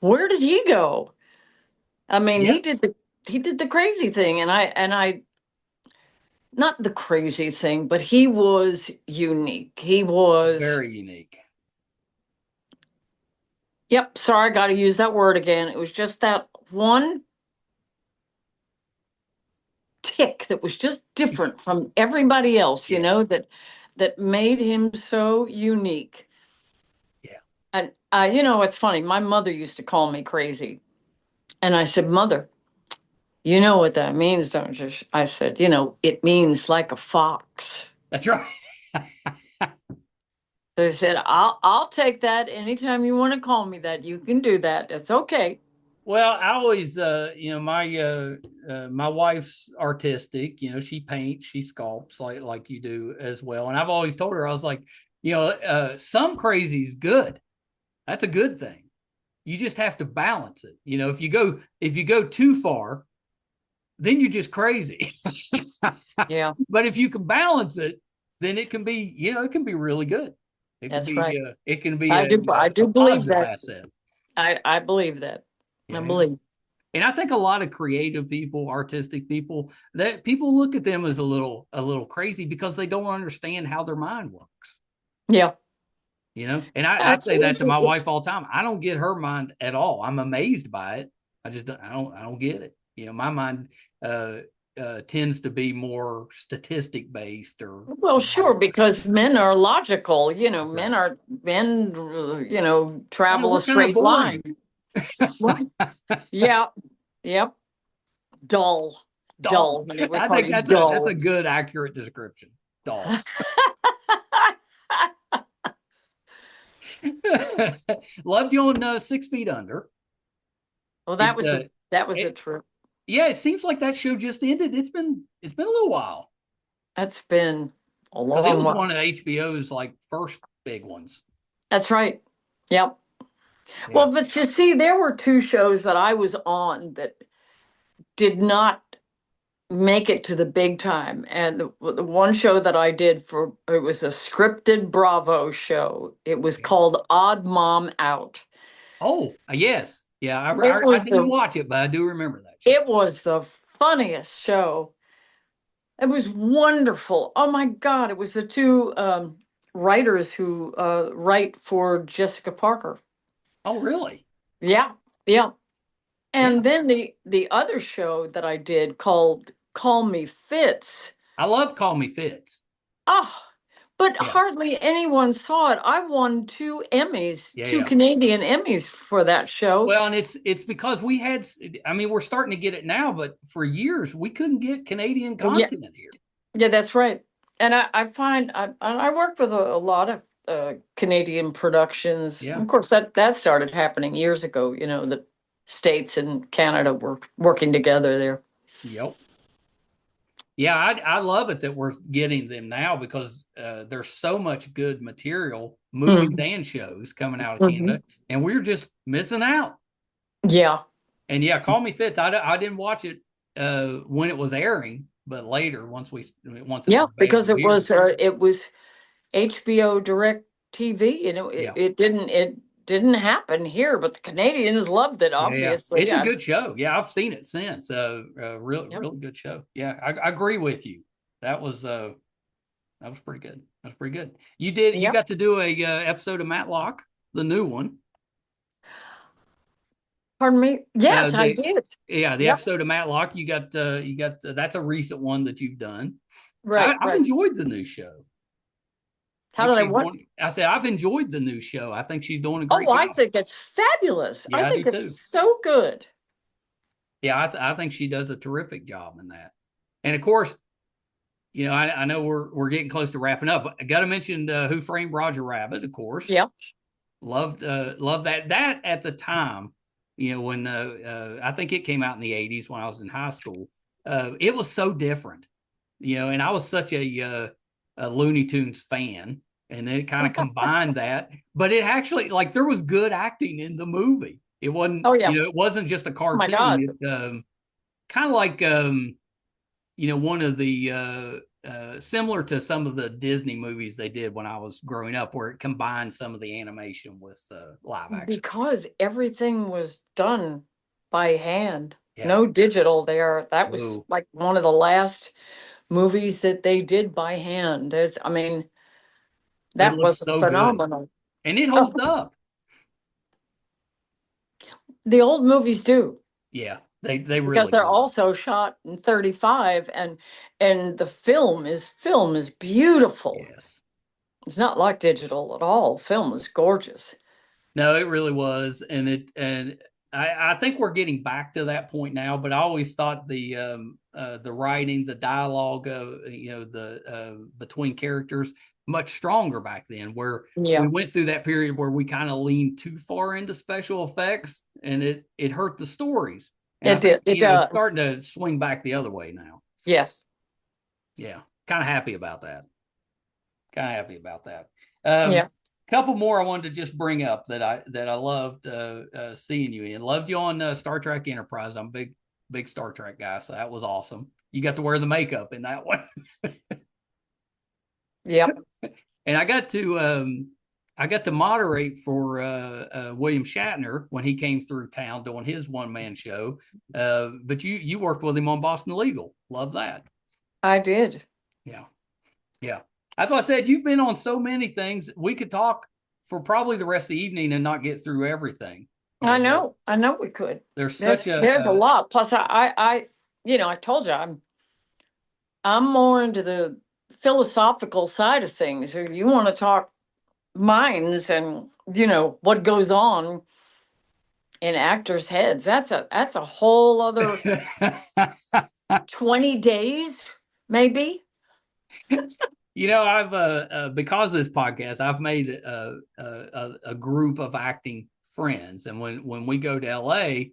B: where did he go? I mean,
A: Yeah.
B: he did the crazy thing, and I not the crazy thing, but he was unique. He was,
A: Very unique.
B: yep, sorry, I got to use that word again. It was just that one tick that was just different from everybody else,
A: Yeah.
B: that made him so unique.
A: Yeah.
B: And it's funny. My mother used to call me crazy, and I said, "Mother, you know what that means, don't you?" I said, "It means like a fox."
A: That's right.
B: They said, "I'll take that anytime you want to call me that. You can do that. It's okay."
A: Well, I always, my wife's artistic. She paints, she sculpts like you do as well. And I've always told her, I was like, some crazy is good. That's a good thing. You just have to balance it. If you go too far, then you're just crazy.
B: Yeah,
A: But if you can balance it, then it can be, it can be really good. It can
B: that's
A: be,
B: right.
A: it can be
B: I
A: a
B: do believe
A: positive
B: that.
A: asset.
B: I believe that. I
A: Yeah.
B: believe.
A: And I think a lot of creative people, artistic people, that people look at them as a little crazy because they don't understand how their mind works.
B: Yeah.
A: And I say that to my wife all the time. I don't get her mind at all. I'm amazed by it. I just don't, I don't get it. My mind tends to be more statistic based or.
B: Well, sure, because men are logical.
A: Right.
B: Men,
A: I know
B: travel a
A: we're kind of
B: straight line.
A: boring.
B: Well, yeah. Yep. Dull.
A: Dull.
B: Honey. We're
A: I think
B: talking
A: that's a
B: dull.
A: good, accurate description. Dull. Loved you on 6 Feet Under.
B: Well,
A: It,
B: that was a
A: it,
B: trip.
A: yeah, it seems like that show just ended. It's been a little while
B: That's been a
A: because it
B: long
A: was
B: while.
A: one of HBO's like first big ones.
B: That's right. Yep.
A: Yeah.
B: Well, but you see, there were two shows that I was on that did not make it to the big time. And the one show that I did it was a scripted Bravo show. It was
A: Yeah.
B: called Odd Mom Out.
A: Oh, yes. Yeah,
B: It
A: I
B: was
A: didn't
B: the
A: watch it, but I do remember that show.
B: it was the funniest show. It was wonderful. Oh my God. It was the two writers who write for Jessica Parker.
A: Oh, really?
B: Yeah. Yeah.
A: Yeah.
B: And then the other show that I did called Call Me Fitz.
A: I love Call Me Fitz.
B: Oh, but
A: Yeah.
B: hardly anyone saw it. I won two Emmys,
A: Yeah,
B: two
A: yeah.
B: Canadian Emmys for that show.
A: Well, and it's because we had, I mean, we're starting to get it now, but for years we couldn't get Canadian
B: Yeah,
A: content here.
B: yeah, that's right. And I find I worked with a lot of Canadian productions.
A: Yeah.
B: Of course, that started happening years ago. The States and Canada were working together there.
A: Yep. Yeah, I love it that we're getting them now because there's so much good material, movies
B: Mhm.
A: and shows coming out of
B: Mhm.
A: Canada, and we're just missing out.
B: Yeah,
A: And yeah, Call Me Fitz. I didn't watch it when it was airing, but later once it
B: yeah,
A: was
B: because
A: available here.
B: it was HBO Direct TV, and
A: Yeah,
B: it didn't happen here, but the Canadians loved it.
A: yeah, yeah.
B: Obviously,
A: It's a good show. Yeah, I've seen it since.
B: Yep.
A: Really good show. Yeah, I agree with you. That was pretty good. That was pretty good. You
B: Yep.
A: got to do a episode of Matlock, the new one.
B: Pardon me. Yes, I
A: The
B: did.
A: Yeah, the
B: Yep.
A: episode of Matlock. That's a recent one that you've done.
B: Right.
A: I've
B: Right.
A: enjoyed the new show. I
B: How
A: think
B: did I
A: she's
B: what?
A: doing. I said I've enjoyed the new show. I think she's doing a
B: Oh,
A: great
B: I
A: job.
B: think it's fabulous. I
A: Yeah, I do
B: think it's
A: too.
B: so good.
A: Yeah, I think she does a terrific job in that. And of course, I know we're getting close to wrapping up. I got to mention Who Framed Roger Rabbit, of course.
B: Yep.
A: Loved that. That at the time, when I think it came out in the '80s when I was in high school. It was so different, and I was such a Looney Tunes fan, and then it kind of combined that. But it actually, like, there was good acting in the movie. It wasn't,
B: Oh yeah.
A: it wasn't just a
B: Oh my
A: cartoon.
B: God.
A: It kind of like one of the similar to some of the Disney movies they did when I was growing up, where it combined some of the animation with live action.
B: Because everything was done by hand.
A: Yeah.
B: No digital there. That was
A: Ooh.
B: like one of the last movies that they did by hand. I mean,
A: It
B: that
A: looks
B: was
A: so good,
B: phenomenal.
A: and it
B: Oh,
A: holds up.
B: the old movies do,
A: Yeah, they
B: because
A: really
B: they're
A: do.
B: also shot in 35, and the film is beautiful.
A: Yes.
B: It's not like digital at all. Film is gorgeous.
A: No, it really was, and I think we're getting back to that point now. But I always thought the writing, the dialogue, the between characters much stronger back then. Where we
B: Yeah,
A: went through that period where we kind of leaned too far into special effects, and it hurt the stories. And I
B: it
A: think
B: did. It
A: it's
B: does.
A: starting to swing back the other way now.
B: Yes.
A: Yeah, kind of happy about that. Kind of happy about that. Um,
B: Yeah.
A: Couple more I wanted to just bring up that I loved seeing you in. Loved you on Star Trek Enterprise. I'm a big Star Trek guy, so that was awesome. You got to wear the makeup in that one.
B: Yep.
A: And I got to moderate for William Shatner when he came through town doing his one man show. But you worked with him on Boston Legal. Love that.
B: I did.
A: Yeah. Yeah. That's why I said you've been on so many things. We could talk for probably the rest of the evening and not get through everything.
B: I know. I know we could.
A: There's
B: There's
A: such
B: there's a lot. Plus, I told you I'm more into the philosophical side of things. If you want to talk minds and what goes on in actors' heads, that's a whole other 20 days, maybe.
A: I've because of this podcast, I've made a group of acting friends, and when we go to LA,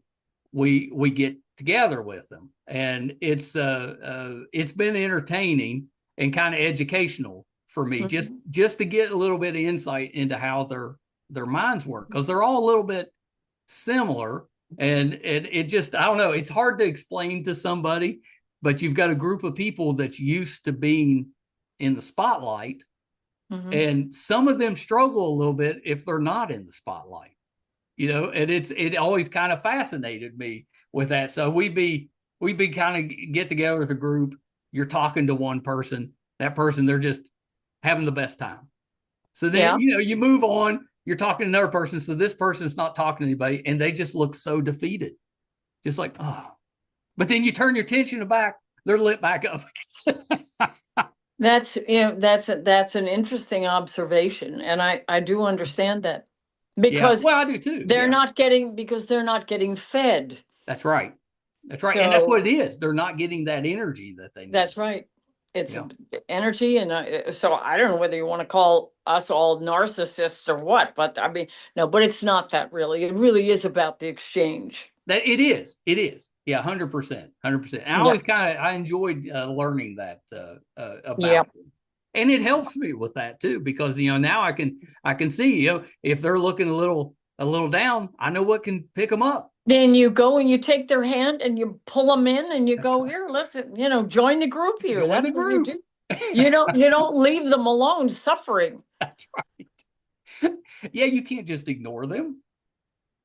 A: we get together with them, and it's been entertaining and kind of educational for me,
B: Mhm.
A: just to get a little bit of insight into how their minds work, because they're all a little bit similar, and it just, I don't know, it's hard to explain to somebody, but you've got a group of people that's used to being in the spotlight,
B: Mhm.
A: and some of them struggle a little bit if they're not in the spotlight, and it always kind of fascinated me with that. So we'd be kind of get together with a group. You're talking to one person, that person, they're just having the best time. So then,
B: Yeah.
A: you move on, you're talking to another person. So this person's not talking to anybody, and they just look so defeated. Just like, oh. But then you turn your attention back, they're lit back up.
B: That's an interesting observation, and I do understand that,
A: Yeah.
B: because
A: Well, I do too.
B: they're
A: Yeah.
B: not getting fed.
A: That's right. That's right. And that's
B: So
A: what it is. They're not getting that energy that they need.
B: that's right. It's
A: Yeah.
B: energy, and so I don't know whether you want to call us all narcissists or what, but I mean, no, but it's not that really. It really is about the exchange.
A: That it is. It is. Yeah, 100%. 100%. And I
B: Yeah.
A: always I enjoyed learning that
B: Yeah.
A: about them. And it helps me with that too, because now I can see, if they're looking a little down, I know what can pick them up.
B: Then you go and you take their hand and you pull them in and you
A: That's
B: go,
A: right.
B: here, listen, join the group here.
A: Join the
B: That's what you
A: group.
B: do. You don't leave them alone suffering.
A: That's right. Yeah, you can't just ignore them.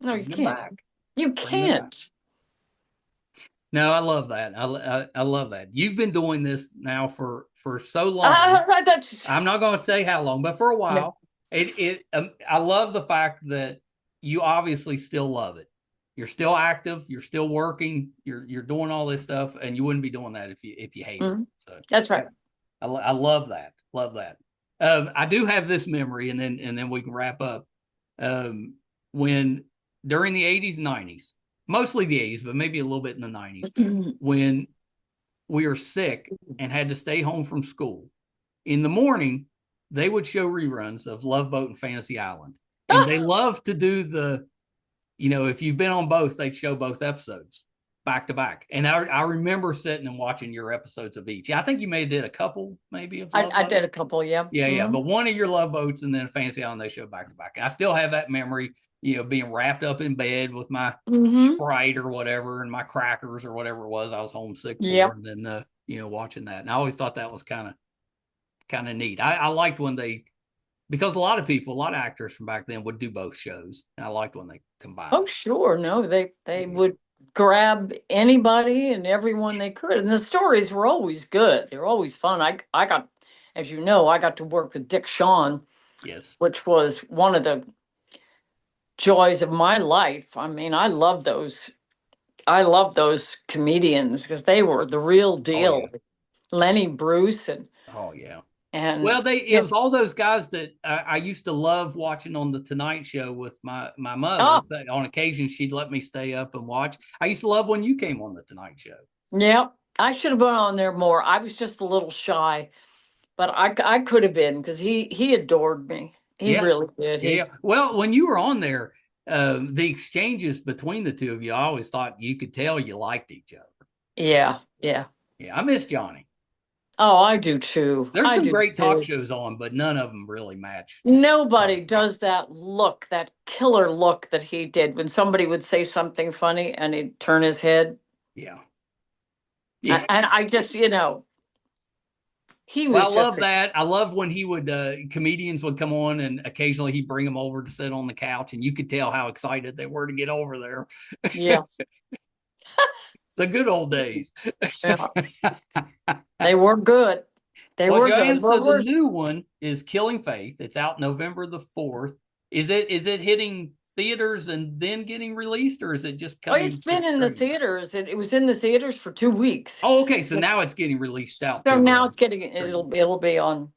B: No, you
A: Bring them
B: can't.
A: back.
B: You
A: Bring them back.
B: can't.
A: No, I love that. I love that. You've been doing this now for so long.
B: That's
A: I'm not going to say how long, but for a
B: no.
A: while. I love the fact that you obviously still love it. You're still active. You're still working. You're doing all this stuff, and you wouldn't be doing that if you hated it. So
B: That's right.
A: I love that. Love that. I do have this memory, and then we can wrap up. When during the 80s, 90s, mostly the 80s, but maybe a little bit in the 90s, when we were sick and had to stay home from school, in the morning, they would show reruns of Love Boat and Fantasy Island. And they love to do if you've been on both, they'd show both episodes back to back. And I remember sitting and watching your episodes of each. I think you may have did a couple, maybe, of Love
B: I
A: Boat.
B: did a couple, yeah.
A: Yeah. But one of your Love Boats and then Fantasy Island, they show back to back. And I still have that memory, being wrapped up in bed with my Sprite or whatever and my crackers or whatever it was I was homesick for.
B: Yep.
A: And then watching that. And I always thought that was kind of neat. I liked when because a lot of actors from back then would do both shows. And I liked when they combined.
B: Oh, sure. No, they would grab anybody and everyone they could. And the stories were always good. They were always fun. I got, as you know, I got to work with Dick Shawn.
A: Yes.
B: Which was one of the joys of my life. I mean, I love those comedians because they were the real deal.
A: Oh, yeah.
B: Lenny Bruce and
A: well, it was all those guys that I used to love watching on the Tonight Show with my mother. Oh. On occasion, she'd let me stay up and watch. I used to love when you came on the Tonight Show.
B: Yeah, I should have been on there more. I was just a little shy, but I could have been because he adored me. He really did.
A: Yeah. Well, when you were on there, the exchanges between the two of you, I always thought you could tell you liked each other.
B: Yeah.
A: I miss Johnny.
B: Oh, I do too.
A: There's some great talk shows on, but none of them really match.
B: Nobody does that look, that killer look that he did when somebody would say something funny and he'd turn his head.
A: Yeah.
B: And I just, he was.
A: Well, I love that. I love when he would, comedians would come on and occasionally he'd bring them over to sit on the couch and you could tell how excited they were to get over there.
B: Yeah.
A: The good old days.
B: Yeah. They were good. They were good.
A: So the new one is Killing Faith. It's out November the 4th. Is it hitting theaters and then getting released, or is it just coming?
B: It's been in the theaters. It was in the theaters for 2 weeks.
A: Oh, okay. So now it's getting released out.
B: So now it's getting, it'll be on,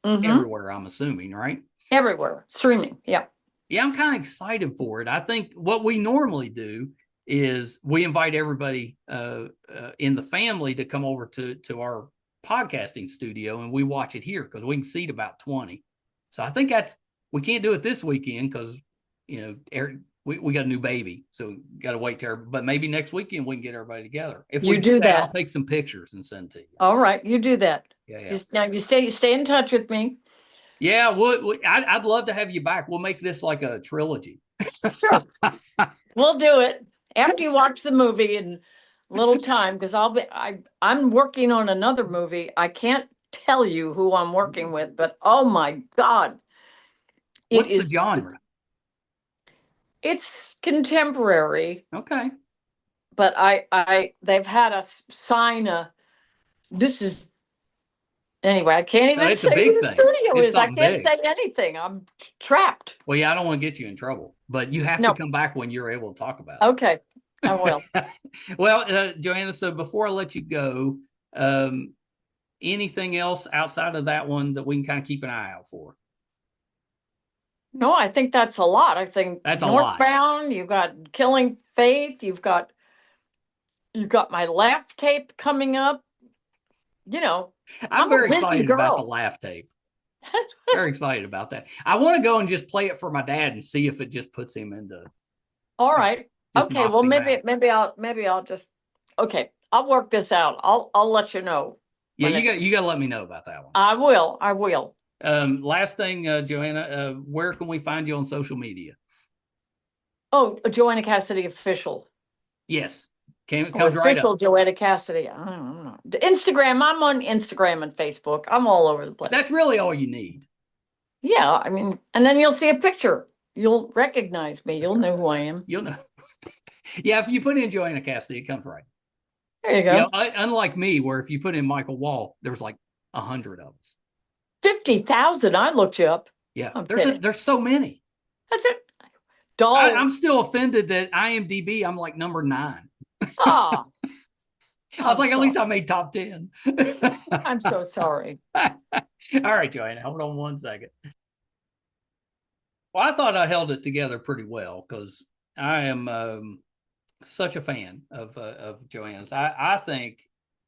A: everywhere, I'm assuming, right?
B: Everywhere. Streaming, yeah.
A: Yeah, I'm kind of excited for it. I think what we normally do is we invite everybody in the family to come over to our podcasting studio and we watch it here because we can seat about 20. So I think we can't do it this weekend because we got a new baby, so got to wait till. But maybe next weekend we can get everybody together. If we do that, I'll take some pictures and send to you.
B: All right, you do that.
A: Yeah.
B: Now you stay in touch with me.
A: Yeah, I'd love to have you back. We'll make this like a trilogy.
B: Sure. We'll do it after you watch the movie in a little time because I'm working on another movie. I can't tell you who I'm working with, but oh my God.
A: What's the genre?
B: It's contemporary.
A: Okay.
B: But they've had us sign anyway, I can't even say who the studio is. I can't say anything. I'm trapped.
A: Well, yeah, I don't want to get you in trouble, but you have to come back when you're able to talk about it.
B: Okay, I will.
A: Well, Joanna, so before I let you go, anything else outside of that one that we can kind of keep an eye out for?
B: No, I think that's a lot. I think
A: that's
B: Northbound, you've got Killing Faith, you've got my laugh tape coming up.
A: I'm very excited about the laugh tape. Very excited about that. I want to go and just play it for my dad and see if it just puts him into.
B: All right. Okay. Well, maybe I'll just. Okay. I'll work this out. I'll let you know.
A: Yeah, you got to let me know about that one.
B: I will.
A: Last thing, Joanna, where can we find you on social media?
B: Oh, Joanna Cassidy official.
A: Yes. Comes right up.
B: Official Joanna Cassidy. I don't know. Instagram. I'm on Instagram and Facebook. I'm all over the place.
A: That's really all you need.
B: Yeah, I mean, and then you'll see a picture. You'll recognize me. You'll know who I am.
A: You'll know. Yeah, if you put in Joanna Cassidy, it comes right.
B: There you go.
A: Unlike me, where if you put in Michael Wall, there's like 100 of us.
B: 50,000. I looked you up.
A: Yeah, there's so many.
B: That's it.
A: I'm still offended that IMDb, I'm like number 9.
B: Oh,
A: I was like, at least I made top 10.
B: I'm so sorry.
A: All right, Joanna, hold on one second. Well, I thought I held it together pretty well because I am such a fan of Joanna's. I think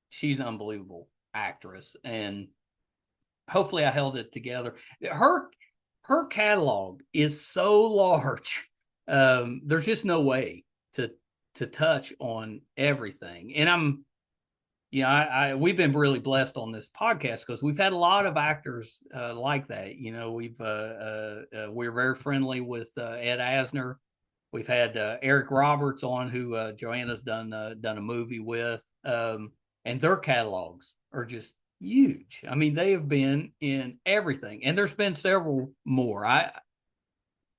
A: she's an unbelievable actress, and hopefully I held it together. Her catalog is so large. There's just no way to touch on everything. And we've been really blessed on this podcast because we've had a lot of actors like that. We're very friendly with Ed Asner. We've had Eric Roberts on, who Joanna's done a movie with. and their catalogs are just huge. I mean, they have been in everything, and there's been several more. I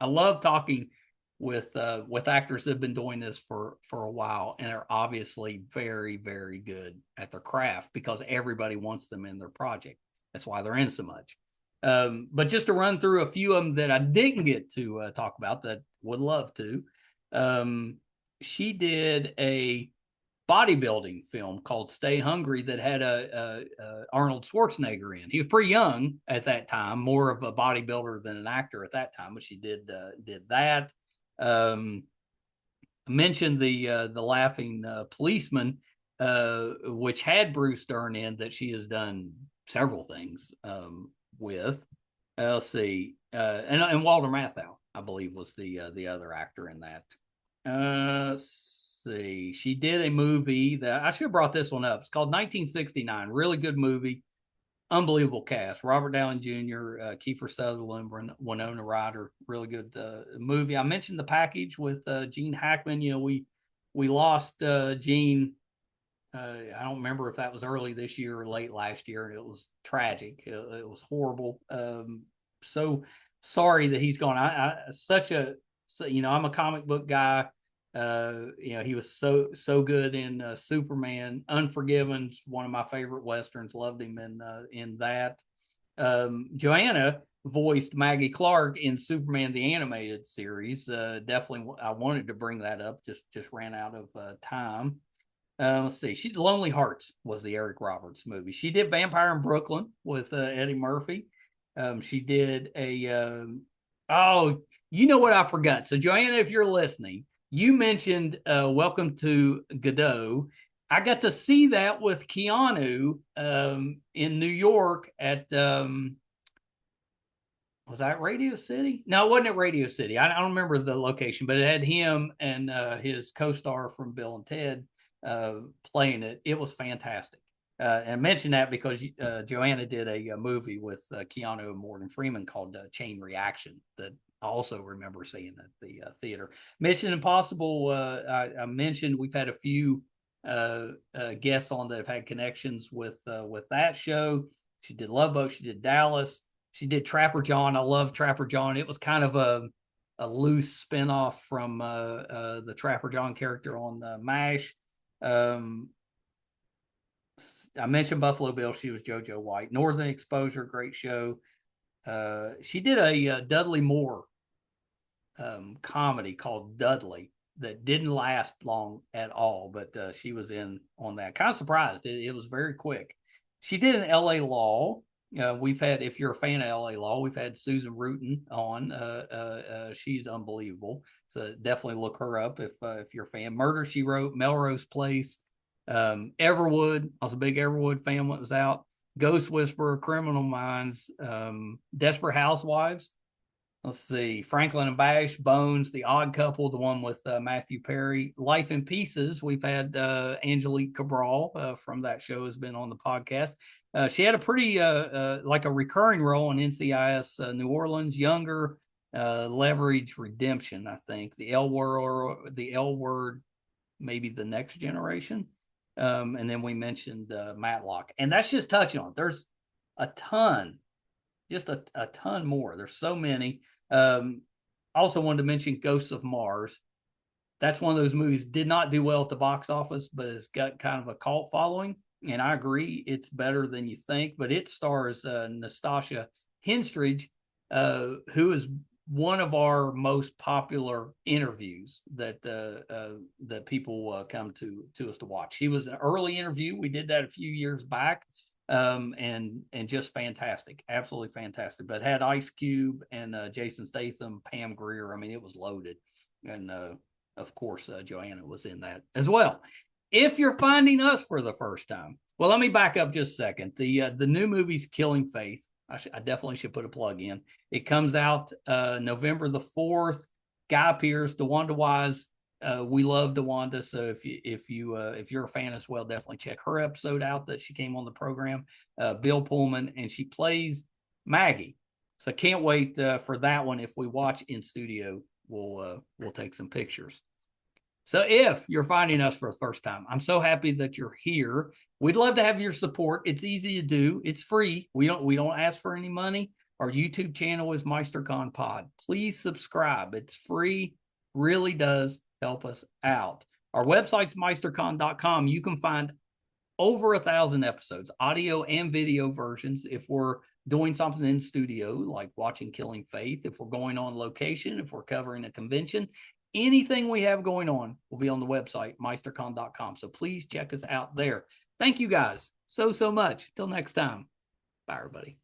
A: love talking with actors that have been doing this for a while and are obviously very, very good at their craft because everybody wants them in their project. That's why they're in so much. But just to run through a few of them that I didn't get to talk about that would love to. She did a bodybuilding film called Stay Hungry that had a Arnold Schwarzenegger in. He was pretty young at that time, more of a bodybuilder than an actor at that time, but she did that. I mentioned the Laughing Policeman, which had Bruce Dern in, that she has done several things with. Let's see, and Walter Matthau, I believe, was the other actor in that. See, she did a movie that I should have brought this one up. It's called 1969. Really good movie. Unbelievable cast. Robert Downey Jr., Kiefer Sutherland, Winona Ryder. Really good movie. I mentioned The Package with Gene Hackman. You know, we lost Gene. I don't remember if that was early this year or late last year, and it was tragic. It was horrible. So sorry that he's gone. I'm a comic book guy. He was so good in Superman. Unforgiven's one of my favorite westerns. Loved him in that. Joanna voiced Maggie Clark in Superman the Animated Series. Definitely, I wanted to bring that up. Just ran out of time. Let's see. She did Lonely Hearts was the Eric Roberts movie. She did Vampire in Brooklyn with Eddie Murphy. She did a. You know what I forgot? So Joanna, if you're listening, you mentioned Welcome to Godot. I got to see that with Keanu in New York at was that Radio City? No, it wasn't at Radio City. I don't remember the location, but it had him and his co-star from Bill and Ted playing it. It was fantastic. And I mentioned that because Joanna did a movie with Keanu and Morgan Freeman called Chain Reaction that I also remember seeing at the theater. Mission Impossible, I mentioned we've had a few guests on that have had connections with that show. She did Love Boat. She did Dallas. She did Trapper John. I love Trapper John. It was kind of a loose spinoff from the Trapper John character on MASH. I mentioned Buffalo Bill. She was JoJo White. Northern Exposure, great show. She did a Dudley Moore comedy called Dudley that didn't last long at all, but she was in on that. Kind of surprised. It was very quick. She did an LA Law. We've had, if you're a fan of LA Law, we've had Susan Rutan on. She's unbelievable. So definitely look her up if you're a fan. Murder, She Wrote, Melrose Place. Everwood. I was a big Everwood fan when it was out. Ghost Whisperer, Criminal Minds, Desperate Housewives. Let's see, Franklin and Bash, Bones, The Odd Couple, the one with Matthew Perry. Life in Pieces. We've had Angelique Cabral from that show has been on the podcast. She had a pretty like a recurring role in NCIS New Orleans, Younger, Leverage, Redemption. I think the L Word, maybe The Next Generation. And then we mentioned Matlock, and that's just touching on it. There's a ton, just a ton more. There's so many. Also wanted to mention Ghosts of Mars. That's one of those movies did not do well at the box office, but it's got kind of a cult following. And I agree, it's better than you think. But it stars Nastasia Henstridge, who is one of our most popular interviews that people come to us to watch. She was an early interview. We did that a few years back, and just fantastic, absolutely fantastic. But had Ice Cube and Jason Statham, Pam Grier. I mean, it was loaded, and of course Joanna was in that as well. If you're finding us for the first time, well, let me back up just a second. The new movie's Killing Faith. I definitely should put a plug in. It comes out November the 4th. Guy Pearce, DeWanda Wise. We love DeWanda, so if you're a fan as well, definitely check her episode out that she came on the program. Bill Pullman, and she plays Maggie. So can't wait for that one. If we watch in studio, we'll take some pictures. So if you're finding us for the first time, I'm so happy that you're here. We'd love to have your support. It's easy to do. It's free. We don't ask for any money. Our YouTube channel is MeisterCon Pod. Please subscribe. It's free. Really does help us out. Our website's meistercon.com. You can find over 1,000 episodes, audio and video versions. If we're doing something in studio, like watching Killing Faith, if we're going on location, if we're covering a convention, anything we have going on will be on the website, meistercon.com. So please check us out there. Thank you guys so much. Till next time. Bye, everybody.